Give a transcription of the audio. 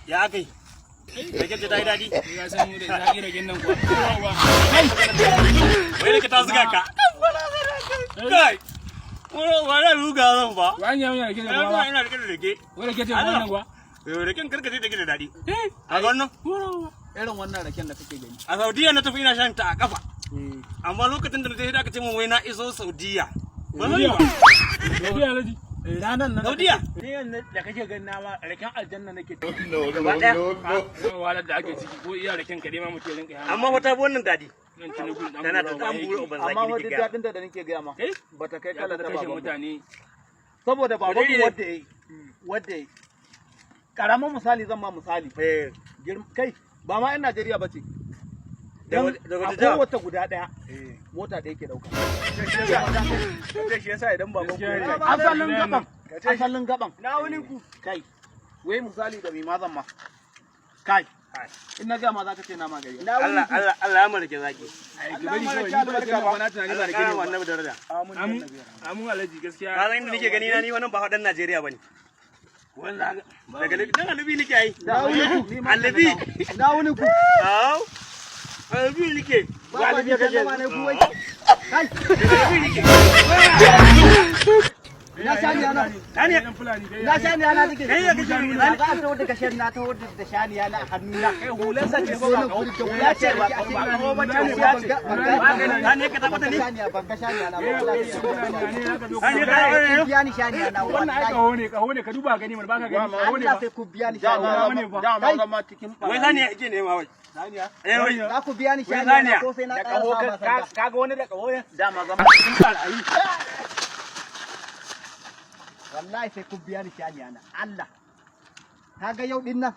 Ya kai. Rake ta yi daɗi. Ya san mu da zaki raken nan kuwa. Wai rake ta zuga ka. Kai. Wani ruga zan ba. Wani yawon rake da kuwa. Ina rake da rake. Wani rake ce wannan kuwa. Raken karkace take da daɗi. A wannan? Irin wannan raken da kake gani. A Saudiya na tafi ina shan ta a kafa. Amma lokacin da na tafi da aka ce min wai na iso Saudiya. Ba zan yi ba. Saudiya alaji. Ranan nan Saudiya. ne da kake gani na ma raken aljanna nake ta. Wahalar da ake ciki ko iya raken kaɗai ma mutum ya rinka yana. Amma wata wannan daɗi. Nan Tinubu dan Tana ta dan buru ban Amma zaki wani nake ga. daɗin da nake gaya ma. Bata kai Ya kalar ta da kashe babanmu. mutane. Saboda babanmu Dalili ne. wadda yayi. Karamin misali zan ma misali. Kai ba ma 'yan Najeriya ba ce. Da wata jiha? wata guda ɗaya. Mota ɗaya ke ɗauka. Shi yasa idan baban ku asalin gaban. Na wani ku. Kai. Wai misali da mai mazan ma. Kai. In na gama za ka ce na magari. Allah ya marke zaki. Ai ki bari kawai ni ba da ba na tunani ba da gani ba. Wannan daraja. Amun alaji gaskiya. Ka san inda nake gani na ni wannan ba fadan Najeriya bane. Wannan daga dan Alibi nake ai. Alibi. Na wani ku. Au. Alibi nake. Ba Alibi kake. Kai. Alibi nake. Na shaniya na. Saniya. Na shaniya na take. Kai ya kace ni. Na ga ta wadda kashe na ta wadda da shaniya na a hannuna. Kai hulan sa ce ko ba hula ce ba ko ba ce hula ce. Saniya ka tabbata ni. Shaniya ban ga shaniya na ba. Saniya ka Biya ni shaniya na Wannan ai kaho ne ka duba gani mana baka gani kaho ne Allah ba. sai ku biya ni shaniya na. Dama zama cikin wai saniya yake ne ma wai. Saniya. Wai. Za ku biya ni shaniya na ko sai na ƙara sa masa. Kaga wani da kaho ne. Dama zama cikin barayi. Wallahi sai ku biya ni shaniya na. Allah. Kaga yau din nan